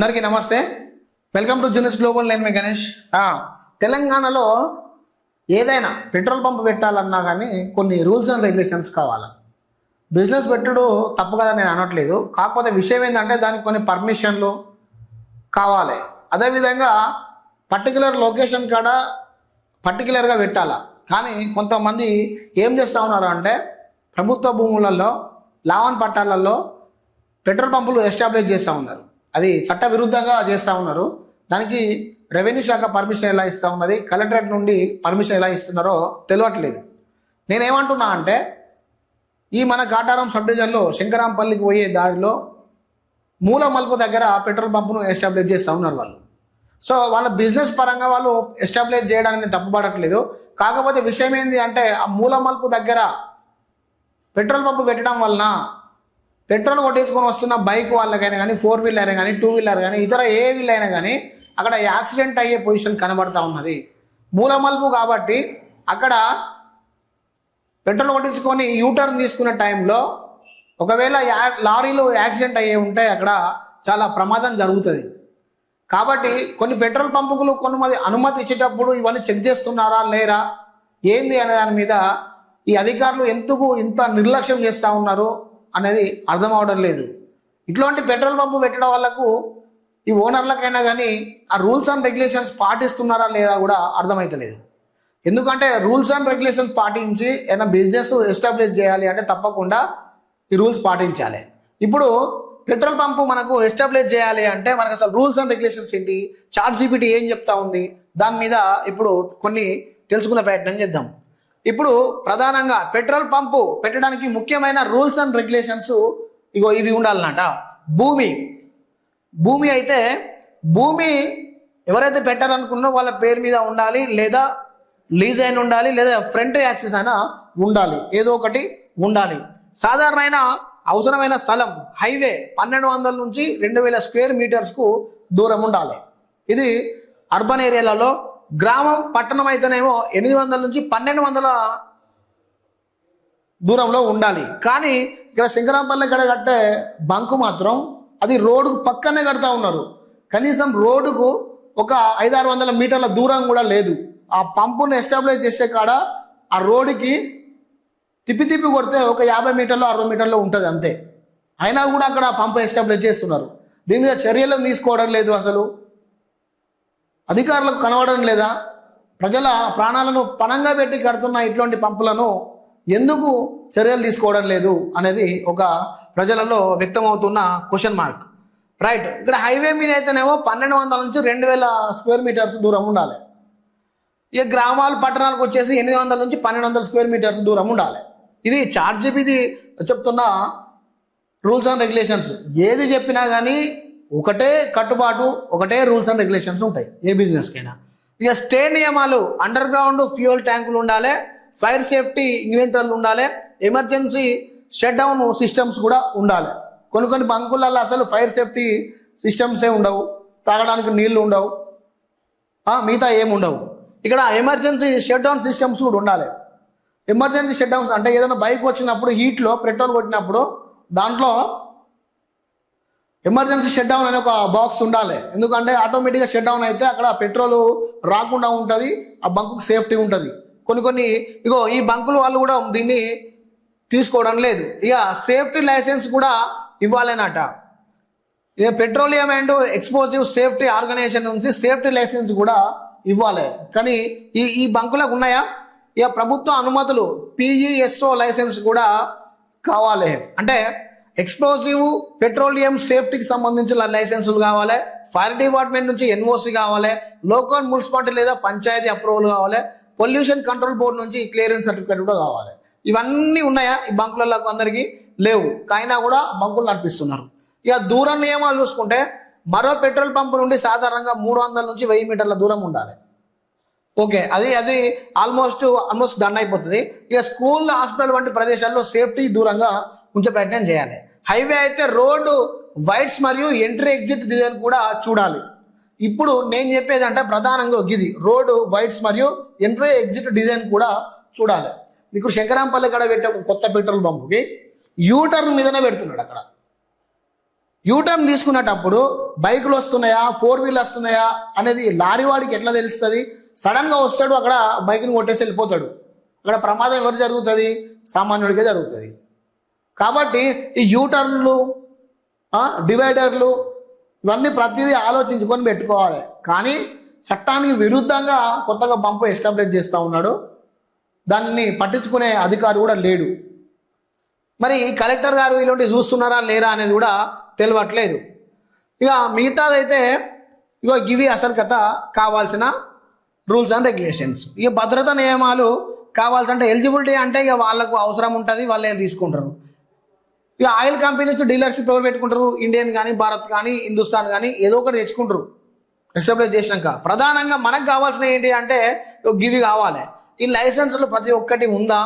అందరికీ నమస్తే. Welcome to juniors global. నేను మీ గణేష్. తెలంగాణలో ఏదైనా పెట్రోల్ పంప్ పెట్టాలన్నా కానీ కొన్ని రూల్స్ అండ్ రెగ్యులేషన్స్ కావాలి. బిజినెస్ పెట్టుడు తప్పు కదా నేను అనట్లేదు. కాకపోతే విషయం ఏంటంటే దానికి కొన్ని పర్మిషన్లు కావాలి. అదేవిధంగా పర్టికులర్ లొకేషన్ కాడ పర్టికులర్గా పెట్టాలా. కానీ కొంతమంది ఏం చేస్తూ ఉన్నారు అంటే ప్రభుత్వ భూములలో లావన్ పట్టాలలో పెట్రోల్ పంపులు ఎస్టాబ్లిష్ చేస్తూ ఉన్నారు. అది చట్ట విరుద్ధంగా చేస్తూ ఉన్నారు. దానికి రెవెన్యూ శాఖ పర్మిషన్ ఎలా ఇస్తూ ఉన్నది, కలెక్టరేట్ నుండి పర్మిషన్ ఎలా ఇస్తున్నారో తెలియట్లేదు. నేనేమంటున్నా అంటే ఈ మన కాటారం సబ్ డివిజన్లో శంకరాంపల్లికి పోయే దారిలో మూల మలుపు దగ్గర పెట్రోల్ పంపును ఎస్టాబ్లిష్ చేస్తూ ఉన్నారు వాళ్ళు. సో వాళ్ళ బిజినెస్ పరంగా వాళ్ళు ఎస్టాబ్లిష్ చేయడానికి తప్పుపడట్లేదు. కాకపోతే విషయం ఏంటి అంటే ఆ మూల మలుపు దగ్గర పెట్రోల్ పంపు పెట్టడం వలన పెట్రోల్ కొట్టేసుకొని వస్తున్న బైక్ వాళ్ళకైనా కానీ, 4 వీలర్ కానీ, 2 వీలర్ కానీ, ఇతర ఏ వీల్ అయినా కానీ అక్కడ యాక్సిడెంట్ అయ్యే పొజిషన్ కనబడతా ఉన్నది. మూల మలుపు కాబట్టి అక్కడ పెట్రోల్ కొట్టించుకొని యూటర్న్ తీసుకునే టైంలో ఒకవేళ లారీలో యాక్సిడెంట్ అయ్యే ఉంటే అక్కడ చాలా ప్రమాదం జరుగుతుంది. కాబట్టి కొన్ని పెట్రోల్ పంపులు కొంతమంది అనుమతి ఇచ్చేటప్పుడు ఇవన్నీ చెక్ చేస్తున్నారా లేరా ఏంది అనే దాని మీద ఈ అధికారులు ఎందుకు ఇంత నిర్లక్ష్యం చేస్తూ ఉన్నారు అనేది అర్థం అవడం లేదు. ఇట్లాంటి పెట్రోల్ పంపు పెట్టడం వాళ్ళకు ఈ ఓనర్లకైనా కానీ ఆ రూల్స్ అండ్ రెగ్యులేషన్స్ పాటిస్తున్నారా లేదా కూడా అర్థమవుతలేదు. ఎందుకంటే రూల్స్ అండ్ రెగ్యులేషన్స్ పాటించి ఏదైనా బిజినెస్ ఎస్టాబ్లిష్ చేయాలి అంటే తప్పకుండా ఈ రూల్స్ పాటించాలి. ఇప్పుడు పెట్రోల్ పంపు మనకు ఎస్టాబ్లిష్ చేయాలి అంటే మనకు అసలు రూల్స్ అండ్ రెగ్యులేషన్స్ ఏంటి, ChatGPT ఏం చెప్తా ఉంది, దాని మీద ఇప్పుడు కొన్ని తెలుసుకునే ప్రయత్నం చేద్దాం. ఇప్పుడు ప్రధానంగా పెట్రోల్ పంపు పెట్టడానికి ముఖ్యమైన రూల్స్ అండ్ రెగ్యులేషన్స్ ఇవి ఉండాలన్నట. భూమి అయితే భూమి ఎవరైతే పెట్టాలనుకున్నారో వాళ్ళ పేరు మీద ఉండాలి, లేదా లీజ్ అయిన ఉండాలి, లేదా ఫ్రంట్ యాక్సిస్ అయినా ఉండాలి, ఏదో ఒకటి ఉండాలి. సాధారణమైన అవసరమైన స్థలం హైవే 1200 నుంచి 2000 స్క్వేర్ మీటర్స్కు దూరం ఉండాలి. ఇది అర్బన్ ఏరియాలలో. గ్రామం పట్టణం అయితేనేమో 800 నుంచి 1200 దూరంలో ఉండాలి. కానీ ఇక్కడ శంకరాంపల్లి కడ కట్టే బంకు మాత్రం అది రోడ్డుకు పక్కనే కడతా ఉన్నారు. కనీసం రోడ్డుకు ఒక 500-600 మీటర్ల దూరం కూడా లేదు. ఆ పంపును ఎస్టాబ్లిష్ చేసే కాడ ఆ రోడ్డుకి తిప్పి కొడితే ఒక 50 మీటర్లు 60 మీటర్లు ఉంటుంది అంతే. అయినా కూడా అక్కడ పంపు ఎస్టాబ్లిష్ చేస్తున్నారు. దీని మీద చర్యలు తీసుకోవడం లేదు. అసలు అధికారులకు కనబడడం లేదా? ప్రజల ప్రాణాలను పణంగా పెట్టి కడుతున్న ఇట్లాంటి పంపులను ఎందుకు చర్యలు తీసుకోవడం లేదు అనేది ఒక ప్రజలలో వ్యక్తమవుతున్న క్వశ్చన్ మార్క్. రైట్. ఇక్కడ హైవే మీద అయితేనేమో 1200 నుంచి 2000 స్క్వేర్ మీటర్స్ దూరం ఉండాలి. ఇక గ్రామాలు పట్టణాలకు వచ్చేసి 800 నుంచి 1200 స్క్వేర్ మీటర్స్ దూరం ఉండాలి. ఇది ChatGPT చెప్తున్న రూల్స్ అండ్ రెగ్యులేషన్స్. ఏది చెప్పినా కానీ ఒకటే కట్టుబాటు, ఒకటే రూల్స్ అండ్ రెగ్యులేషన్స్ ఉంటాయి ఏ బిజినెస్కైనా. ఇక స్టే నియమాలు, అండర్ గ్రౌండ్ ఫ్యూయల్ ట్యాంకులు ఉండాలి, ఫైర్ సేఫ్టీ ఇన్వెంటర్లు ఉండాలి, ఎమర్జెన్సీ షట్ డౌన్ సిస్టమ్స్ కూడా ఉండాలి. కొన్ని బంకులలో అసలు ఫైర్ సేఫ్టీ సిస్టమ్సే ఉండవు, తాగడానికి నీళ్లు ఉండవు, మిగతా ఏముండవు. ఇక్కడ ఎమర్జెన్సీ షట్ డౌన్ సిస్టమ్స్ కూడా ఉండాలి. ఎమర్జెన్సీ షట్ డౌన్స్ అంటే ఏదైనా బైక్ వచ్చినప్పుడు హీట్లో పెట్రోల్ కొట్టినప్పుడు దాంట్లో ఎమర్జెన్సీ షట్ డౌన్ అనే ఒక బాక్స్ ఉండాలి. ఎందుకంటే ఆటోమేటిక్గా షట్ డౌన్ అయితే అక్కడ పెట్రోల్ రాకుండా ఉంటుంది, ఆ బంకుకు సేఫ్టీ ఉంటుంది. కొన్ని ఈ బంకులు వాళ్ళు కూడా దీన్ని తీసుకోవడం లేదు. ఇక సేఫ్టీ లైసెన్స్ కూడా ఇవ్వాలన్నట. ఇక petroleum and explosive safety organisation నుంచి సేఫ్టీ లైసెన్స్ కూడా ఇవ్వాలి. కానీ ఈ బంకులకు ఉన్నాయా? ఇక ప్రభుత్వ అనుమతులు PESO లైసెన్స్ కూడా కావాలి. అంటే ఎక్స్ప్లోజివ్ పెట్రోలియం సేఫ్టీకి సంబంధించిన లైసెన్సులు కావాలి, ఫైర్ డిపార్ట్మెంట్ నుంచి NOC కావాలి, లోకల్ మున్సిపాలిటీ లేదా పంచాయతీ అప్రూవల్ కావాలి, పొల్యూషన్ కంట్రోల్ బోర్డు నుంచి క్లియరెన్స్ సర్టిఫికేట్ కూడా కావాలి. ఇవన్నీ ఉన్నాయా? ఈ బంకులలో అందరికీ లేవు. అయినా కూడా బంకులు నడిపిస్తున్నారు. ఇక దూరం నియమాలు చూసుకుంటే మరో పెట్రోల్ పంపు నుండి సాధారణంగా 300 నుంచి 1000 మీటర్ల దూరం ఉండాలి. ఓకే, అది ఆల్మోస్ట్ డన్ అయిపోతుంది. ఇక స్కూల్, హాస్పిటల్ వంటి ప్రదేశాల్లో సేఫ్టీ దూరంగా ఉంచే ప్రయత్నం చేయాలి. హైవే అయితే రోడ్డు వైడ్స్ మరియు ఎంట్రీ ఎగ్జిట్ డిజైన్ కూడా చూడాలి. ఇప్పుడు నేను చెప్పేది అంటే ప్రధానంగా ఇది రోడ్డు వైడ్స్ మరియు ఎంట్రీ ఎగ్జిట్ డిజైన్ కూడా చూడాలి. ఇప్పుడు శంకరాంపల్లి కాడ పెట్టే కొత్త పెట్రోల్ పంపుకి యూటర్న్ మీదనే పెడుతున్నాడు. అక్కడ యూటర్న్ తీసుకునేటప్పుడు బైకులు వస్తున్నాయా, 4 వీలర్ వస్తున్నాయా అనేది లారీ వాడికి ఎట్లా తెలుస్తుంది? సడన్గా వస్తాడు, అక్కడ బైక్ని కొట్టేసి వెళ్ళిపోతాడు. అక్కడ ప్రమాదం ఎవరు జరుగుతుంది? సామాన్యుడికే జరుగుతుంది. కాబట్టి ఈ యూటర్న్లు, డివైడర్లు ఇవన్నీ ప్రతిదీ ఆలోచించుకొని పెట్టుకోవాలి. కానీ చట్టానికి విరుద్ధంగా కొత్తగా బంపు ఎస్టాబ్లిష్ చేస్తూ ఉన్నాడు. దాన్ని పట్టించుకునే అధికారి కూడా లేడు. మరి కలెక్టర్ గారు ఇలాంటివి చూస్తున్నారా లేరా అనేది కూడా తెలియట్లేదు. ఇక మిగతాదైతే గివి అసలు కథ కావాల్సిన రూల్స్ అండ్ రెగ్యులేషన్స్. ఇక భద్రతా నియమాలు కావాల్సింటే ఎలిజిబిలిటీ అంటే ఇక వాళ్ళకు అవసరం ఉంటుంది, వాళ్ళే తీసుకుంటారు. ఇక ఆయిల్ కంపెనీ నుంచి డీలర్షిప్ ఎవరు పెట్టుకుంటారు? ఇండియన్ కానీ, భారత్ కానీ, హిందుస్థాన్ కానీ ఏదో ఒకటి తెచ్చుకుంటారు ఎస్టాబ్లిష్ చేసినాక. ప్రధానంగా మనకు కావాల్సిన ఏంటి అంటే గివి కావాలి. ఈ లైసెన్సులు ప్రతి ఒక్కటి ఉందా?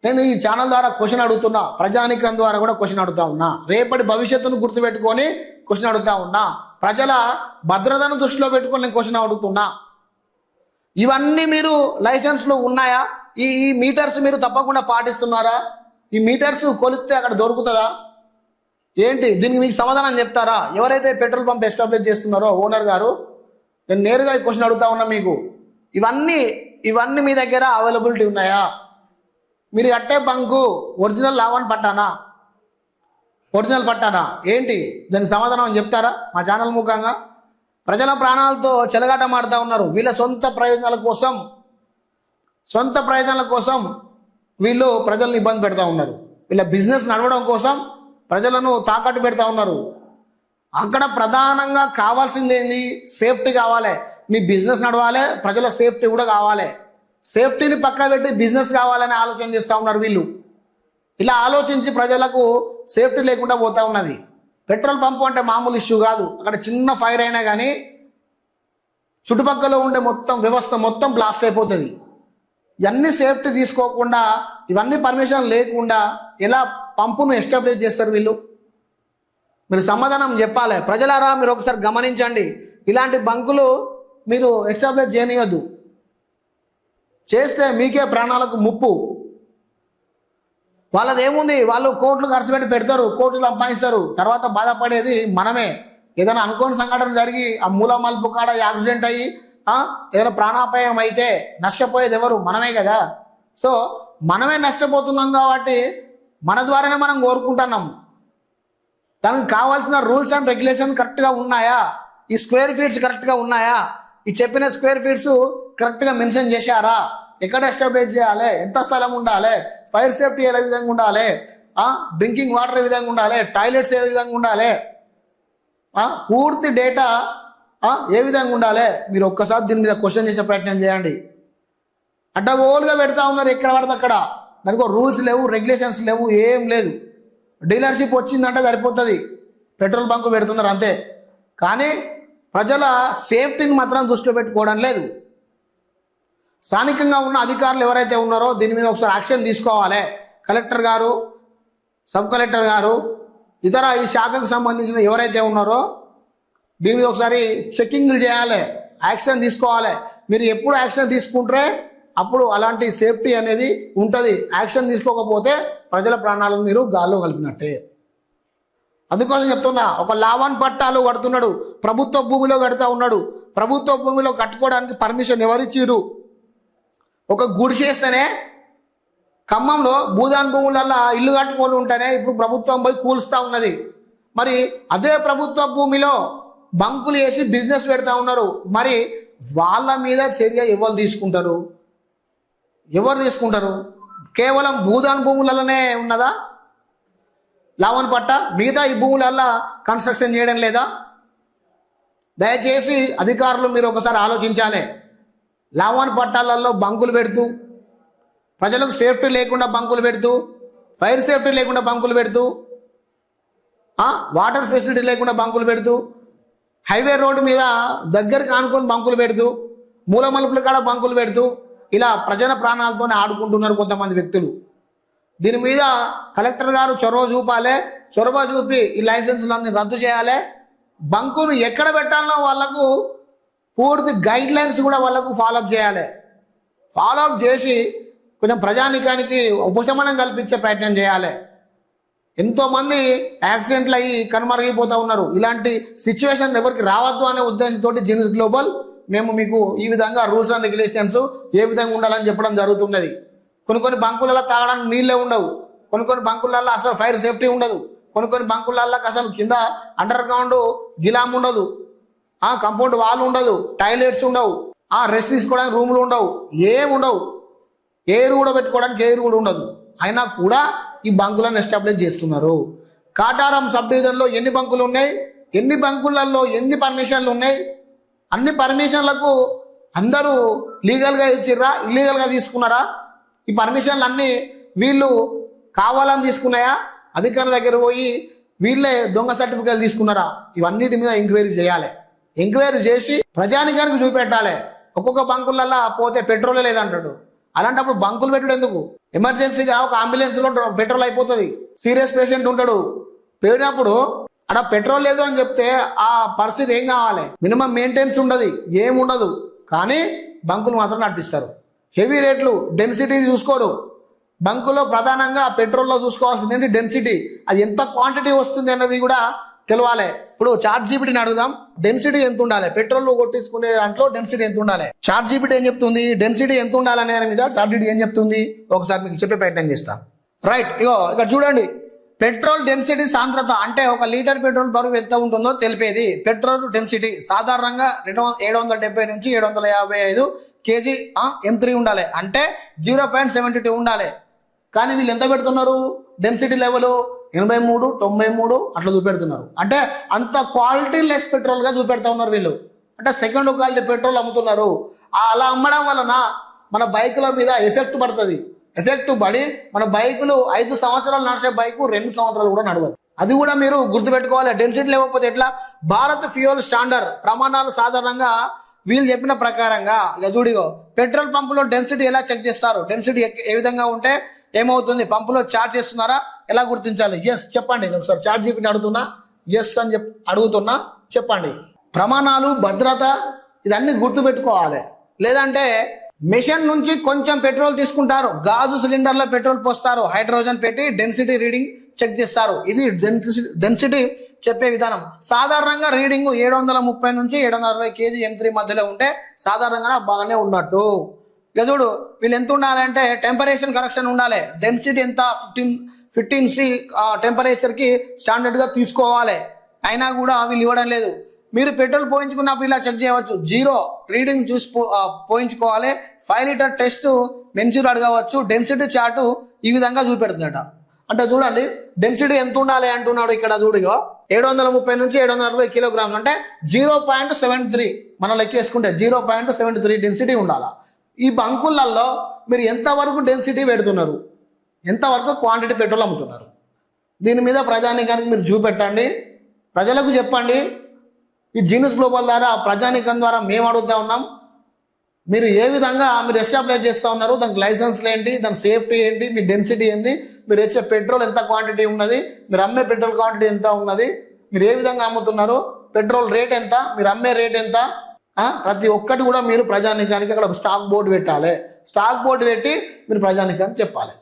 నేను ఈ ఛానల్ ద్వారా క్వశ్చన్ అడుగుతున్నా, ప్రజానికం ద్వారా కూడా క్వశ్చన్ అడుగుతా ఉన్నా, రేపటి భవిష్యత్తును గుర్తుపెట్టుకొని క్వశ్చన్ అడుగుతా ఉన్నా, ప్రజల భద్రతను దృష్టిలో పెట్టుకొని నేను క్వశ్చన్ అడుగుతున్నా. ఇవన్నీ మీరు లైసెన్స్లు ఉన్నాయా? ఈ మీటర్స్ మీరు తప్పకుండా పాటిస్తున్నారా? ఈ మీటర్స్ కొలిస్తే అక్కడ దొరుకుతుందా ఏంటి? దీనికి మీకు సమాధానం చెప్తారా? ఎవరైతే పెట్రోల్ పంప్ ఎస్టాబ్లిష్ చేస్తున్నారో ఓనర్ గారు, నేను నేరుగా ఈ క్వశ్చన్ అడుగుతా ఉన్నా మీకు. ఇవన్నీ మీ దగ్గర అవైలబిలిటీ ఉన్నాయా? మీరు కట్టే బంకు ఒరిజినల్ లావన్ పట్టానా, ఒరిజినల్ పట్టానా ఏంటి? దానికి సమాధానం చెప్తారా? మా ఛానల్ ముఖంగా ప్రజల ప్రాణాలతో చెలగాట మాడుతూ ఉన్నారు. వీళ్ళ సొంత ప్రయోజనాల కోసం వీళ్ళు ప్రజలను ఇబ్బంది పెడతా ఉన్నారు. వీళ్ళ బిజినెస్ నడవడం కోసం ప్రజలను తాకట్టు పెడతా ఉన్నారు. అక్కడ ప్రధానంగా కావాల్సింది ఏంది? సేఫ్టీ కావాలి. మీ బిజినెస్ నడవాలి, ప్రజల సేఫ్టీ కూడా కావాలి. సేఫ్టీని పక్కా పెట్టి బిజినెస్ కావాలని ఆలోచన చేస్తూ ఉన్నారు వీళ్ళు. ఇలా ఆలోచించి ప్రజలకు సేఫ్టీ లేకుండా పోతూ ఉన్నది. పెట్రోల్ పంపు అంటే మామూలు ఇష్యూ కాదు. అక్కడ చిన్న ఫైర్ అయినా కానీ చుట్టుపక్కల ఉండే వ్యవస్థ మొత్తం బ్లాస్ట్ అయిపోతుంది. ఇవన్నీ సేఫ్టీ తీసుకోకుండా, ఇవన్నీ పర్మిషన్ లేకుండా ఎలా పంపును ఎస్టాబ్లిష్ చేస్తారు వీళ్ళు? మీరు సమాధానం చెప్పాలి. ప్రజలారా మీరు ఒకసారి గమనించండి, ఇలాంటి బంకులు మీరు ఎస్టాబ్లిష్ చేయనియొద్దు. చేస్తే మీకే ప్రాణాలకు ముప్పు. వాళ్ళది ఏముంది? వాళ్ళు కోట్లు ఖర్చు పెడతారు, కోట్లు సంపాదిస్తారు. తర్వాత బాధపడేది మనమే. ఏదైనా అనుకోని సంఘటన జరిగి ఆ మూల మలుపు కాడ యాక్సిడెంట్ అయ్యి ఏదైనా ప్రాణాపాయం అయితే నష్టపోయేది ఎవరు? మనమే కదా. సో మనమే నష్టపోతున్నాం కాబట్టి మన ద్వారానే మనం కోరుకుంటున్నాం. దానికి కావాల్సిన రూల్స్ అండ్ రెగ్యులేషన్ కరెక్ట్గా ఉన్నాయా? ఈ స్క్వేర్ ఫీట్స్ కరెక్ట్గా ఉన్నాయా? ఈ చెప్పిన స్క్వేర్ ఫీట్స్ కరెక్ట్గా మెన్షన్ చేశారా? ఎక్కడ ఎస్టాబ్లిష్ చేయాలి? ఎంత స్థలం ఉండాలి? ఫైర్ సేఫ్టీ ఏ విధంగా ఉండాలి? డ్రింకింగ్ వాటర్ ఏ విధంగా ఉండాలి? టాయిలెట్స్ ఏ విధంగా ఉండాలి? పూర్తి డేటా ఏ విధంగా ఉండాలి? మీరు ఒక్కసారి దీని మీద క్వశ్చన్ చేసే ప్రయత్నం చేయండి. అడ్డగోలుగా పెడతా ఉన్నారు ఎక్కడ పడితే అక్కడ. దానికి రూల్స్ లేవు, రెగ్యులేషన్స్ లేవు, ఏం లేదు. డీలర్షిప్ వచ్చిందంటే సరిపోతుంది, పెట్రోల్ బంకు పెడుతున్నారు అంతే. కానీ ప్రజల సేఫ్టీని మాత్రం దృష్టిలో పెట్టుకోవడం లేదు. స్థానికంగా ఉన్న అధికారులు ఎవరైతే ఉన్నారో దీని మీద ఒకసారి యాక్షన్ తీసుకోవాలి. కలెక్టర్ గారు, సబ్ కలెక్టర్ గారు, ఇతర ఈ శాఖకు సంబంధించిన ఎవరైతే ఉన్నారో దీని మీద ఒకసారి చెక్కింగ్లు చేయాలి, యాక్షన్ తీసుకోవాలి. మీరు ఎప్పుడు యాక్షన్ తీసుకుంటారే అప్పుడు అలాంటి సేఫ్టీ అనేది ఉంటుంది. యాక్షన్ తీసుకోకపోతే ప్రజల ప్రాణాలను మీరు గాల్లో కలిపినట్టే. అందుకోసం చెప్తున్నా, ఒక లావన్ పట్టాలు కడుతున్నాడు, ప్రభుత్వ భూమిలో కడుతూ ఉన్నాడు. ప్రభుత్వ భూమిలో కట్టుకోవడానికి పర్మిషన్ ఎవరిచ్చిరు? ఒక గుడిసేస్తేనే ఖమ్మంలో భూదాన్ భూములలో ఇల్లు కట్టుకొని ఉంటేనే ఇప్పుడు ప్రభుత్వం పోయి కూల్స్తూ ఉన్నది. మరి అదే ప్రభుత్వ భూమిలో బంకులు వేసి బిజినెస్ పెడతా ఉన్నారు. మరి వాళ్ళ మీద చర్య ఎవరు తీసుకుంటారు? కేవలం భూదాన్ భూములలోనే ఉన్నదా లావన్ పట్ట? మిగతా ఈ భూములల్లో కన్స్ట్రక్షన్ చేయడం లేదా? దయచేసి అధికారులు మీరు ఒకసారి ఆలోచించాలి. లావన్ పట్టాలలో బంకులు పెడుతూ, ప్రజలకు సేఫ్టీ లేకుండా బంకులు పెడుతూ, ఫైర్ సేఫ్టీ లేకుండా బంకులు పెడుతూ, వాటర్ ఫెసిలిటీ లేకుండా బంకులు పెడుతూ, హైవే రోడ్డు మీద దగ్గరికి ఆనుకొని బంకులు పెడుతూ, మూల మలుపుల కాడ బంకులు పెడుతూ, ఇలా ప్రజల ప్రాణాలతోనే ఆడుకుంటున్నారు కొంతమంది వ్యక్తులు. దీని మీద కలెక్టర్ గారు చొరవ చూపి ఈ లైసెన్సులన్నీ రద్దు చేయాలి. బంకును ఎక్కడ పెట్టాలనో వాళ్ళకు పూర్తి గైడ్ లైన్స్ కూడా వాళ్ళకు ఫాలోఅప్ చేయాలి. ఫాలోఅప్ చేసి కొంచెం ప్రజానికానికి ఉపశమనం కల్పించే ప్రయత్నం చేయాలి. ఎంతోమంది యాక్సిడెంట్లు అయ్యి కనుమరుగైపోతూ ఉన్నారు. ఇలాంటి సిచ్యువేషన్ ఎవరికి రావద్దు అనే ఉద్దేశంతో జీనియస్ గ్లోబల్ మేము మీకు ఈ విధంగా రూల్స్ అండ్ రెగ్యులేషన్స్ ఏ విధంగా ఉండాలని చెప్పడం జరుగుతున్నది. కొన్ని బంకులలో తాగడానికి నీళ్ళే ఉండవు, కొన్ని బంకులలో అసలు ఫైర్ సేఫ్టీ ఉండదు, కొన్ని బంకులలో అసలు కింద అండర్ గ్రౌండ్ గిలాం ఉండదు, కంపౌండ్ వాల్ ఉండదు, టాయిలెట్స్ ఉండవు, రెస్ట్ తీసుకోవడానికి రూములు ఉండవు, ఏముండవు, ఎయిర్ కూడా పెట్టుకోవడానికి ఎయిర్ కూడా ఉండదు. అయినా కూడా ఈ బంకులను ఎస్టాబ్లిష్ చేస్తున్నారు. కాటారం సబ్ డివిజన్లో ఎన్ని బంకులు ఉన్నాయి, ఎన్ని బంకులలో ఎన్ని పర్మిషన్లు ఉన్నాయి, అన్ని పర్మిషన్లకు అందరూ లీగల్గా ఇచ్చిర్రా, ఇల్లీగల్గా తీసుకున్నారా, ఈ పర్మిషన్లు అన్నీ వీళ్ళు కావాలని తీసుకున్నాయా, అధికారుల దగ్గర పోయి వీళ్ళే దొంగ సర్టిఫికేట్లు తీసుకున్నారా, ఇవన్నిటి మీద ఎంక్వైరీ చేయాలి. ఎంక్వైరీ చేసి ప్రజానికానికి చూపెట్టాలి. ఒక్కొక్క బంకులలో పోతే పెట్రోలే లేదంటాడు. అలాంటప్పుడు బంకులు పెట్టుడు ఎందుకు? ఎమర్జెన్సీగా ఒక అంబులెన్స్లో పెట్రోల్ అయిపోతుంది, సీరియస్ పేషెంట్ ఉంటాడు, పోయినప్పుడు అక్కడ పెట్రోల్ లేదు అని చెప్తే ఆ పరిస్థితి ఏం కావాలి? మినిమం మెయింటెనెన్స్ ఉండదు, ఏముండదు. కానీ బంకులు మాత్రం నడిపిస్తారు. హెవీ రేట్లు, డెన్సిటీ చూసుకోరు. బంకులో ప్రధానంగా పెట్రోల్లో చూసుకోవాల్సింది ఏంటి? డెన్సిటీ. అది ఎంత క్వాంటిటీ వస్తుంది అన్నది కూడా తెలవాలి. ఇప్పుడు చాట్ జీపీటీని అడుగుదాం, డెన్సిటీ ఎంత ఉండాలి, పెట్రోల్ కొట్టించుకునే దాంట్లో డెన్సిటీ ఎంత ఉండాలి. చాట్ జీపీటీ ఏం చెప్తుంది, డెన్సిటీ ఎంత ఉండాలనే దాని మీద చాట్ జీపీటీ ఏం చెప్తుంది ఒకసారి మీకు చెప్పే ప్రయత్నం చేస్తాం. రైట్, ఇగో ఇక్కడ చూడండి, పెట్రోల్ డెన్సిటీ సాంద్రత అంటే ఒక లీటర్ పెట్రోల్ బరువు ఎంత ఉంటుందో తెలిపేది పెట్రోల్ డెన్సిటీ. సాధారణంగా 770 నుంచి 755 kg M3 ఉండాలి, అంటే 0.72 ఉండాలి. కానీ వీళ్ళు ఎంత పెడుతున్నారు డెన్సిటీ లెవెల్? 83, 93 అట్లా చూపెడుతున్నారు. అంటే అంత క్వాలిటీ లెస్ పెట్రోల్గా చూపెడతా ఉన్నారు వీళ్ళు. అంటే సెకండ్ క్వాలిటీ పెట్రోల్ అమ్ముతున్నారు. అలా అమ్మడం వలన మన బైకుల మీద ఎఫెక్ట్ పడుతుంది. ఎఫెక్ట్ పడి మన బైకులు 5 సంవత్సరాలు నడిచే బైకు 2 సంవత్సరాలు కూడా నడవదు. అది కూడా మీరు గుర్తుపెట్టుకోవాలి. డెన్సిటీ లేకపోతే ఎట్లా? భారత్ ఫ్యూయల్ స్టాండర్డ్ ప్రమాణాలు సాధారణంగా వీళ్ళు చెప్పిన ప్రకారంగా ఇక చూడిగో, పెట్రోల్ పంపులో డెన్సిటీ ఎలా చెక్ చేస్తారు? డెన్సిటీ ఏ విధంగా ఉంటే ఏమవుతుంది? పంపులో చార్జ్ చేస్తున్నారా, ఎలా గుర్తించాలి? ఎస్ చెప్పండి. నేను ఒకసారి చాట్ జీపీటీని అడుగుతున్నా, ఎస్ అని అడుగుతున్నా, చెప్పండి. ప్రమాణాలు, భద్రత ఇదన్నీ గుర్తుపెట్టుకోవాలి. లేదంటే మిషన్ నుంచి కొంచెం పెట్రోల్ తీసుకుంటారు, గాజు సిలిండర్లో పెట్రోల్ పోస్తారు, హైడ్రోజన్ పెట్టి డెన్సిటీ రీడింగ్ చెక్ చేస్తారు. ఇది డెన్సిటీ చెప్పే విధానం. సాధారణంగా రీడింగ్ 730 నుంచి 760 kg M3 మధ్యలో ఉంటే సాధారణంగా బాగానే ఉన్నట్టు. ఇక చూడు, వీళ్ళు ఎంత ఉండాలంటే టెంపరేచర్ కరెక్షన్ ఉండాలి. డెన్సిటీ ఎంత? 15C టెంపరేచర్కి స్టాండర్డ్గా తీసుకోవాలి. అయినా కూడా వీళ్ళు ఇవ్వడం లేదు. మీరు పెట్రోల్ పోయించుకున్నప్పుడు ఇలా చెక్ చేయవచ్చు. 0 రీడింగ్ చూసి పోయించుకోవాలి. 5 లీటర్ టెస్ట్ మెన్సూర్ అడగవచ్చు. డెన్సిటీ చార్టు ఈ విధంగా చూపెడుతుందట. అంటే చూడండి, డెన్సిటీ ఎంత ఉండాలి అంటున్నాడు ఇక్కడ. చూడిగో 730 నుంచి 760 కిలోగ్రామ్స్ అంటే 0.73 మనం లెక్కేసుకుంటే 0.73 డెన్సిటీ ఉండాలా. ఈ బంకులలో మీరు ఎంతవరకు డెన్సిటీ పెడుతున్నారు, ఎంతవరకు క్వాంటిటీ పెట్రోల్ అమ్ముతున్నారు? దీని మీద ప్రజానీకానికి మీరు చూపెట్టండి, ప్రజలకు చెప్పండి. ఈ జీనియస్ గ్లోబల్ ద్వారా ప్రజానీకం ద్వారా మేము అడుగుతా ఉన్నాం, మీరు ఏ విధంగా మీరు ఎస్టాబ్లిష్ చేస్తూ ఉన్నారు, దానికి లైసెన్స్లు ఏంటి, దాని సేఫ్టీ ఏంటి, మీ డెన్సిటీ ఏంటి, మీరు ఇచ్చే పెట్రోల్ ఎంత క్వాంటిటీ ఉన్నది, మీరు అమ్మే పెట్రోల్ క్వాంటిటీ ఎంత ఉన్నది, మీరు ఏ విధంగా అమ్ముతున్నారు, పెట్రోల్ రేట్ ఎంత, మీరు అమ్మే రేట్ ఎంత, ప్రతి ఒక్కటి కూడా మీరు ప్రజానీకానికి అక్కడ స్టాక్ బోర్డు పెట్టాలి. స్టాక్ బోర్డు పెట్టి మీరు ప్రజానీకానికి చెప్పాలి.